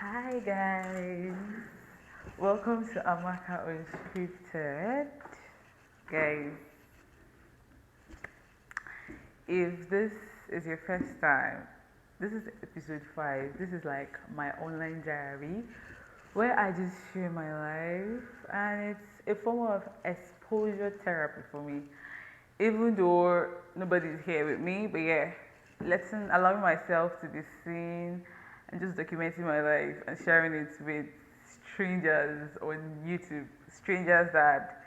Hi guys, welcome to Amaka Unscripted. Guys, if this is your first time, this is episode 5. This is like my online diary where I just share my life, and it's a form of exposure therapy for me. Even though nobody's here with me, but yeah, allowing myself to be seen and just documenting my life and sharing it with strangers on YouTube, strangers that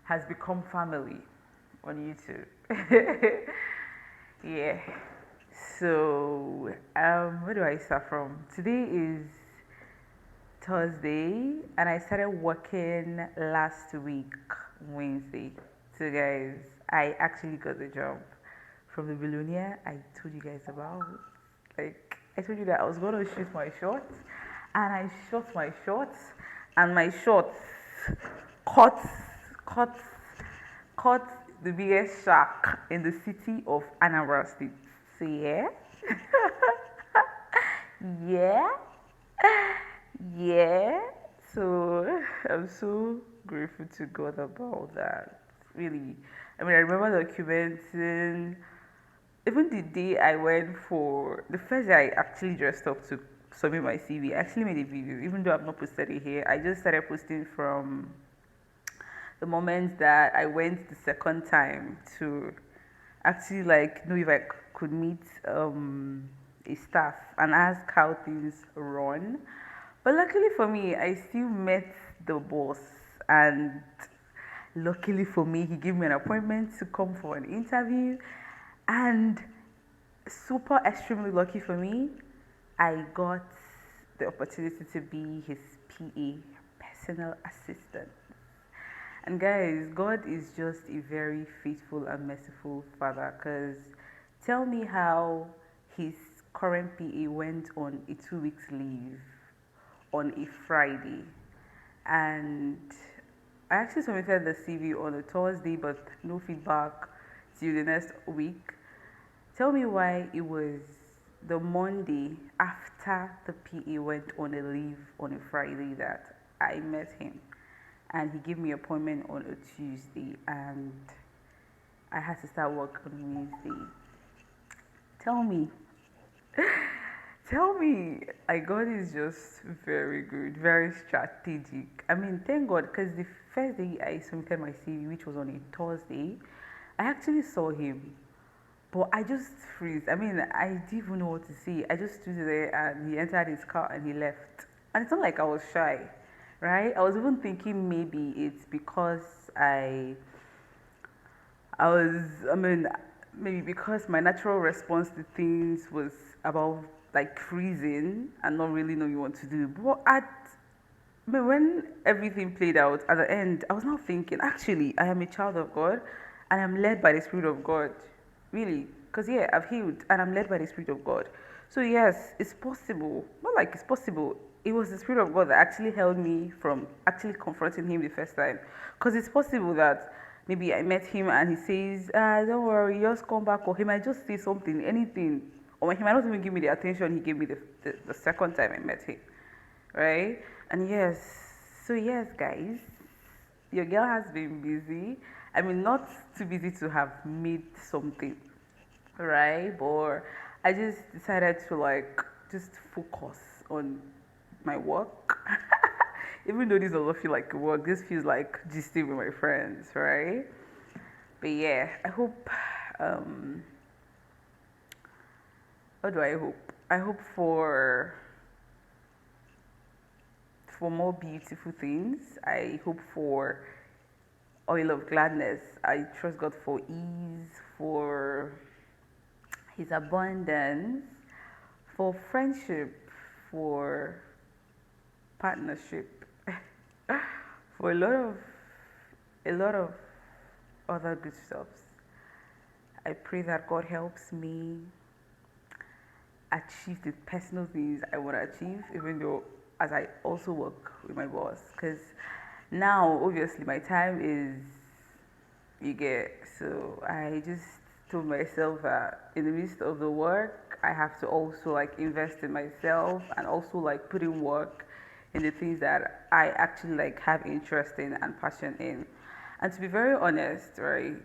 has become family on YouTube. Yeah. So, where do I start from? Today is Thursday, and I started working last week, Wednesday. So, guys, I actually got the job from the billionaire I told you guys about. Like, I told you that I was going to shoot my shorts, and I shot my shorts, and my shorts caught, caught, caught the biggest shark in the city of Anambra State. So, yeah. Yeah. Yeah, so I'm so grateful to God about that. Really, I mean, I remember documenting even the day I went for the first day I actually dressed up to submit my CV. I actually made a video, even though I've not posted it here. I just started posting from the moment that I went the second time to actually like know if I could meet a staff and ask how things run. But luckily for me, I still met the boss, and luckily for me, he gave me an appointment to come for an interview. And super extremely lucky for me, I got the opportunity to be his PA, personal assistant. And guys, God is just a very faithful and merciful Father. Because tell me how his current PA went on a 2 weeks leave on a Friday, and I actually submitted the CV on a Thursday, but no feedback till the next week. Tell me why it was the Monday after the PA went on a leave on a Friday that I met him, and he gave me appointment on a Tuesday, and I had to start work on Wednesday. Tell me, tell me, like God is just very good, very strategic. I mean, thank God, because the first day I submitted my CV, which was on a Thursday, I actually saw him, but I just freeze. I mean, I didn't even know what to say. I just stood there, and he entered his car and he left. And it's not like I was shy, right? I was even thinking maybe it's because I was, I mean, maybe because my natural response to things was about like freezing and not really knowing what to do. I mean, when everything played out at the end, I was now thinking, actually, I am a child of God and I'm led by the Spirit of God. Really. Because, yeah, I've healed and I'm led by the Spirit of God. So, yes, it's possible. Not like it's possible. It was the Spirit of God that actually held me from actually confronting Him the first time. Because it's possible that maybe I met Him and He says, don't worry, just come back. Or He might just say something, anything. Or He might not even give me the attention He gave me the second time I met Him, right? And yes, so yes, guys, your girl has been busy. I mean, not too busy to have made something, right? But I just decided to like just focus on my work. Even though this doesn't feel like work, this feels like gisting with my friends, right? But yeah, I hope. Um, what do I hope? I hope for more beautiful things. I hope for oil of gladness. I trust God for ease, for His abundance, for friendship, for partnership, for a lot of other good stuff. I pray that God helps me achieve the personal things I want to achieve, even though as I also work with my boss. Because now, obviously, my time is you get. So I just told myself that in the midst of the work, I have to also like invest in myself and also like put in work in the things that I actually like have interest in and passion in. And to be very honest, right?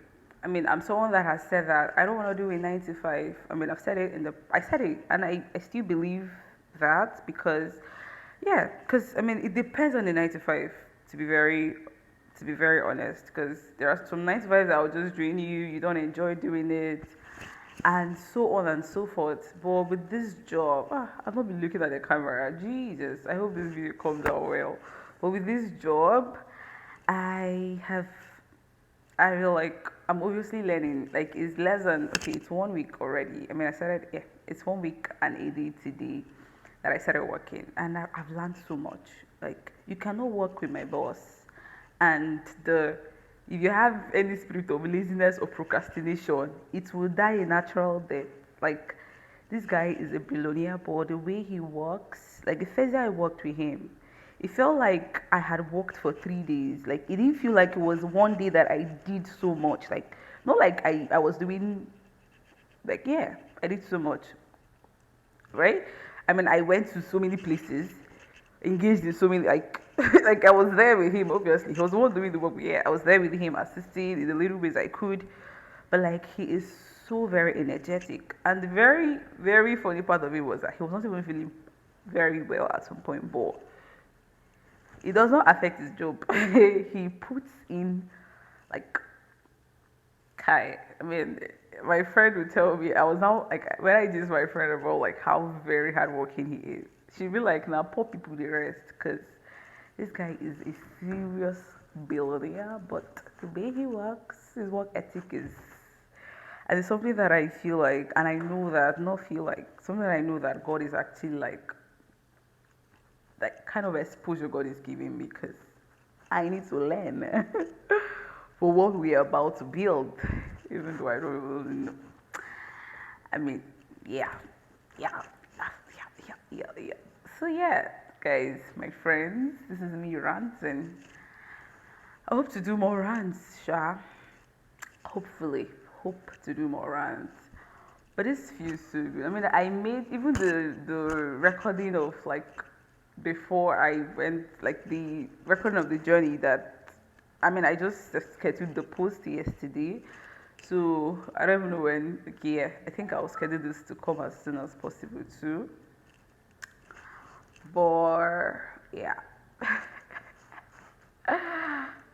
I mean, I'm someone that has said that I don't want to do a 9 to 5. I mean, I said it, and I still believe that because, yeah, because I mean, it depends on the 9 to 5. To be very, to be very honest, because there are some 9 to 5s that will just drain you. You don't enjoy doing it, and so on and so forth. But with this job, I've not been looking at the camera. Jesus, I hope this video comes out well. But with this job, I have I feel like I'm obviously learning. Like it's less than okay, it's 1 week already. I mean, I started. Yeah, it's 1 week and a day today that I started working, and I've learned so much. Like you cannot work with my boss, and the if you have any spirit of laziness or procrastination, it will die a natural death. Like this guy is a billionaire, but the way he works, like the first day I worked with him, it felt like I had worked for 3 days. Like it didn't feel like it was one day that I did so much. Like not like I was doing like yeah, I did so much. Right? I mean I went to so many places, engaged in so many like like I was there with him obviously. He was the one doing the work, but yeah, I was there with him assisting in the little ways I could. But like he is so very energetic. And the very, very funny part of it was that he was not even feeling very well at some point, but it does not affect his job. He puts in like Kai. I mean, my friend would tell me I was now like when I tease my friend about like how very hardworking he is. She'd be like, "Now poor people the rest," because this guy is a serious billionaire. But the way he works, his work ethic is, and it's something that I feel like, and I know that not feel like something that I know that God is actually like that kind of exposure God is giving me because I need to learn for what we are about to build, even though I don't even know. I mean, yeah, yeah, yeah. So yeah, guys, my friends, this is me ranting. I hope to do more rants, Sha. Hopefully, hope to do more rants. But this feels so good. I mean, I made even the recording of like before I went, like the recording of the journey that I mean, I just scheduled the post yesterday. So I don't even know when. Okay, yeah, I think I'll schedule this to come as soon as possible too. But yeah.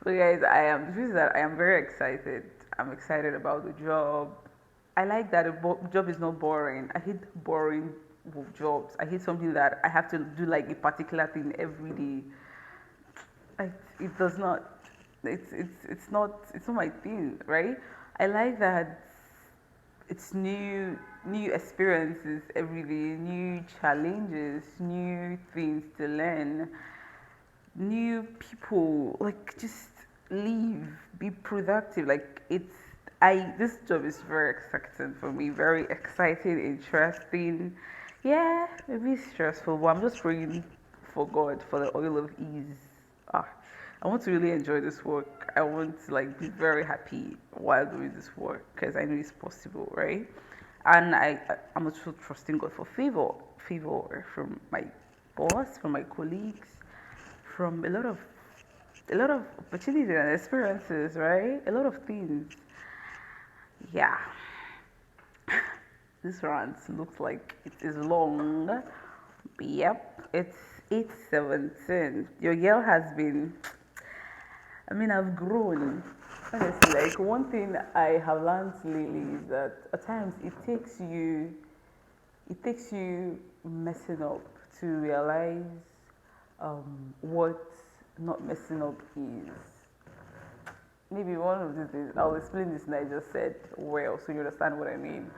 So guys, the truth is that I am very excited. I'm excited about the job. I like that the job is not boring. I hate boring jobs. I hate something that I have to do like a particular thing every day. Like it does not. It's not my thing, right? I like that it's new experiences every day, new challenges, new things to learn, new people, like just live, be productive. Like it's I this job is very exciting for me, very exciting, interesting. Yeah, maybe stressful, but I'm just praying for God for the oil of ease. Ah, I want to really enjoy this work. I want to like be very happy while doing this work because I know it's possible, right? And I'm also trusting God for favor from my boss, from my colleagues, from a lot of opportunities and experiences, right? A lot of things. Yeah. This rant looks like it is long. Yep, it's 8:17. Your girl has been. I mean, I've grown. Honestly, like one thing I have learned lately is that at times it takes you messing up to realize what not messing up is. Maybe one of these days I'll explain this and I just said well so you understand what I mean.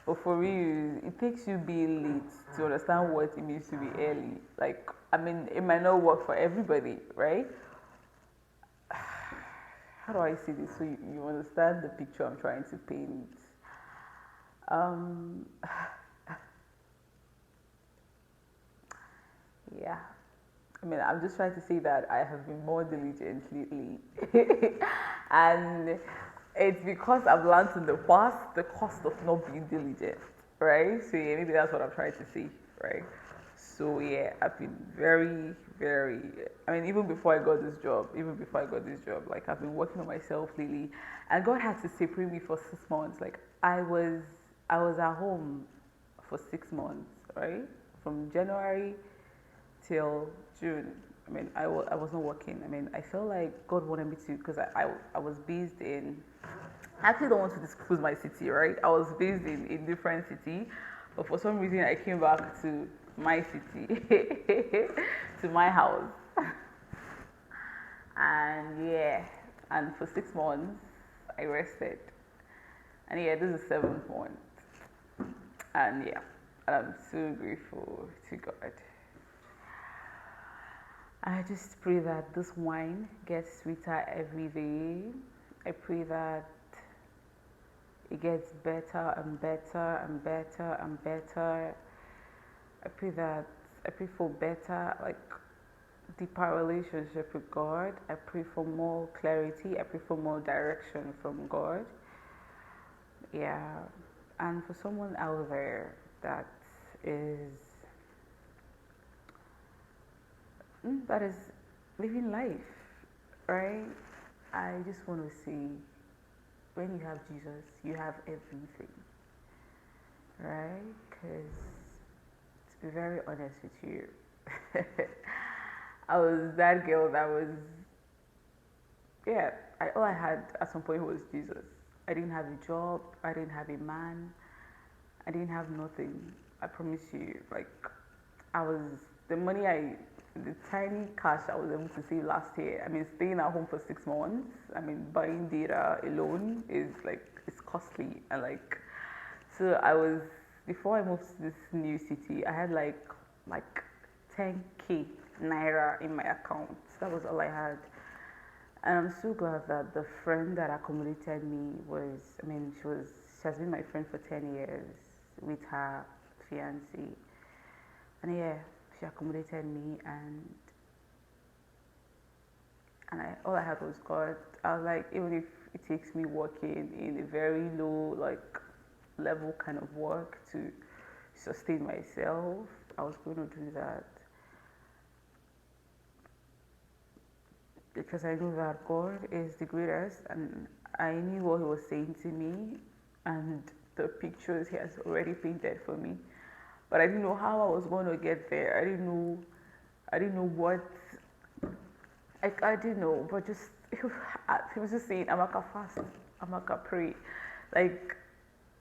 But for real, it takes you being late to understand what it means to be early. Like, I mean, it might not work for everybody, right? How do I say this so you understand the picture I'm trying to paint? Um, yeah. I mean, I'm just trying to say that I have been more diligent lately. And it's because I've learned in the past the cost of not being diligent, right? So yeah, maybe that's what I'm trying to say, right? So yeah, I've been very, very. I mean, even before I got this job, like I've been working on myself lately, and God had to separate me for 6 months. Like I was at home for 6 months, right? From January till June. I mean, I was not working. I mean, I felt like God wanted me to because I was based in. I actually don't want to disclose my city, right? I was based in a different city, but for some reason I came back to my city, to my house, and yeah, and for 6 months I rested, and yeah, this is 7th month, and yeah, and I'm so grateful to God. I just pray that this wine gets sweeter every day. I pray that it gets better and better and better and better. I pray that I pray for better, like deeper relationship with God. I pray for more clarity. I pray for more direction from God. Yeah. And for someone out there that is that is living life, right? I just want to say when you have Jesus, you have everything, right? Because to be very honest with you, I was that girl that was, yeah, all I had at some point was Jesus. I didn't have a job, I didn't have a man, I didn't have nothing. I promise you, like, I was, the money the tiny cash I was able to save last year, I mean, staying at home for 6 months, I mean, buying data alone is like, it's costly. And like, so I was, before I moved to this new city, I had like 10K naira in my account. That was all I had. And I'm so glad that the friend that accommodated me was, I mean, she has been my friend for 10 years with her fiance. And yeah, she accommodated me, all I had was God. I was like, even if it takes me working in a very low, like, level kind of work to sustain myself, I was going to do that. Because I know that God is the greatest, and I knew what He was saying to me and the pictures He has already painted for me. But I didn't know how I was going to get there. I didn't know what, I didn't know, but just, he was just saying, Amaka fast, Amaka pray. Like,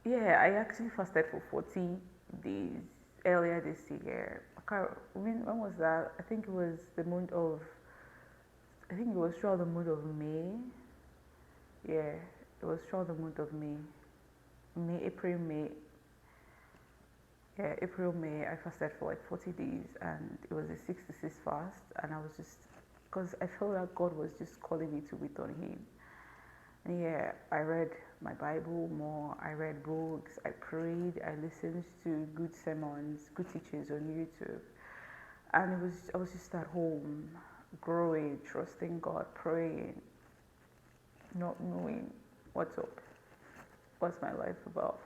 yeah, I actually fasted for 40 days earlier this year. When was that? I think it was throughout the month of May. Yeah, it was throughout the month of May. April, May. Yeah, April, May. I fasted for like 40 days, and it was a 6 to 6 fast. And I was just, because I felt that God was just calling me to wait on Him. And yeah, I read my Bible more. I read books. I prayed. I listened to good sermons, good teachings on YouTube. And I was just at home, growing, trusting God, praying, not knowing what's up, what's my life about.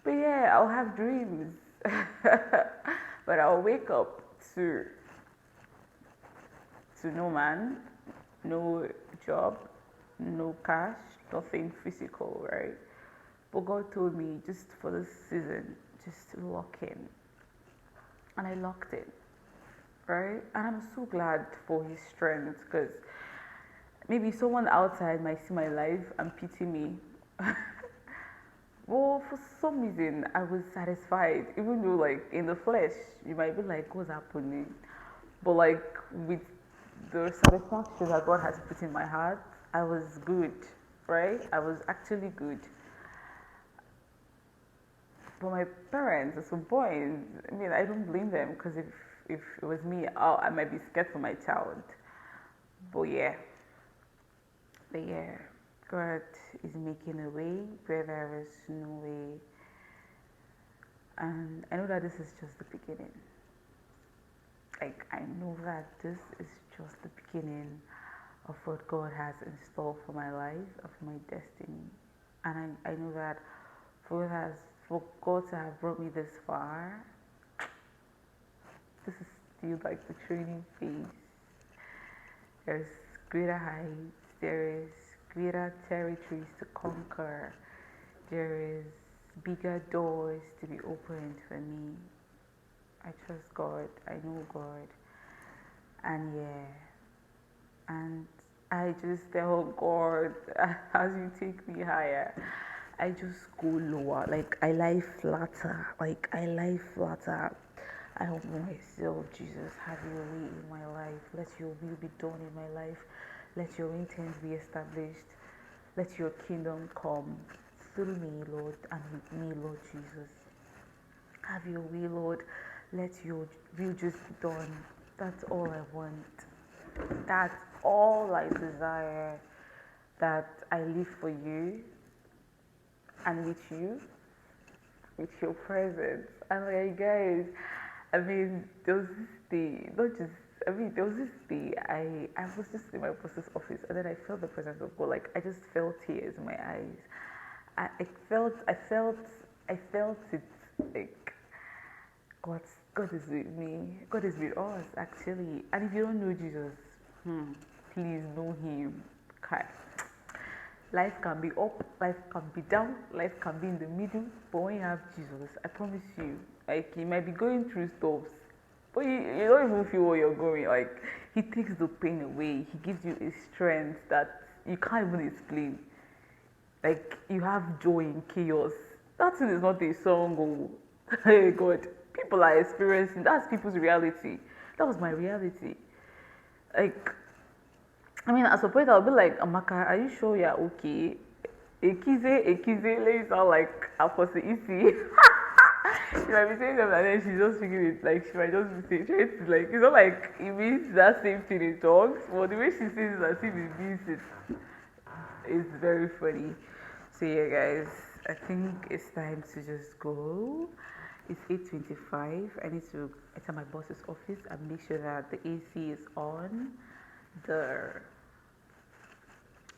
But yeah, I'll have dreams, but I'll wake up to no man, no job, no cash, nothing physical, right? But God told me just for this season, just lock in, and I locked in, right? And I'm so glad for His strength, because maybe someone outside might see my life and pity me. Well, for some reason, I was satisfied, even though, like, in the flesh, you might be like, what's happening? But, like, with the satisfaction that God has put in my heart, I was good, right? I was actually good. But my parents, at some point, I mean, I don't blame them, because if it was me, I might be scared for my child. But yeah, but yeah, God is making a way where there is no way. And I know that this is just the beginning. Like, I know that this is just the beginning of what God has in store for my life, of my destiny. And I know that for for God to have brought me this far. This is still like the training phase. There's greater heights, there is greater territories to conquer, there is bigger doors to be opened for me. I trust God, I know God, and yeah, and I just tell God, as you take me higher, I just go lower. Like I lie flatter. Like I lie flatter. I humble myself. Jesus, have your way in my life. Let your will be done in my life. Let your intent be established. Let your kingdom come through me, Lord, and with me, Lord Jesus. Have your way, Lord. Let your will just be done. That's all I want. That's all I desire. That I live for you and with your presence. And like guys, I mean, there was this day, not just I mean, there was this day I was just in my boss's office and then I felt the presence of God. Like I just felt tears in my eyes. I felt it like God God is with me. God is with us actually. And if you don't know Jesus, please know him. Okay. Life can be up, life can be down, life can be in the middle, but when you have Jesus, I promise you, like you might be going through stuff, but you don't even feel what you're going. Like he takes the pain away, he gives you a strength that you can't even explain. Like you have joy in chaos. That thing is not a song. Oh, hey God, people are experiencing. That's people's reality. That was my reality. Like I mean, at some point I'll be like, Amaka, are you sure you're okay? Ekize, let me sound like Apostle Isi. She might be saying something and then she's just speaking it like she might just be saying, trying to like, it's not like it means that same thing in talks, but the way she says it as if it means it is very funny. So yeah, guys, I think it's time to just go. It's 8:25. I need to enter my boss's office and make sure that the AC is on. The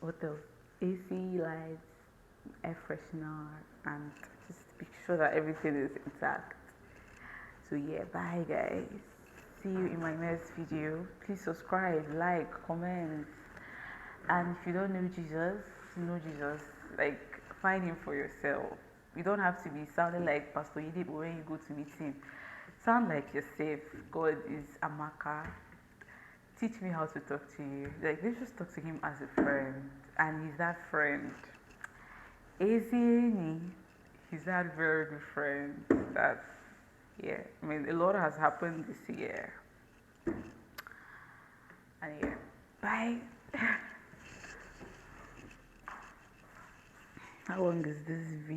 what else? AC lights, air freshener, and just make sure that everything is intact. So yeah, bye guys. See you in my next video. Please subscribe, like, comment, and if you don't know Jesus. Like find him for yourself. You don't have to be sounding like Pastor Yidip when you go to meet him. Sound like yourself. God is Amaka. Teach me how to talk to you. Like let's just talk to him as a friend, and he's that friend. Easy, he's that very good friend. That's yeah. I mean, a lot has happened this year, and yeah. Bye. How long is this video?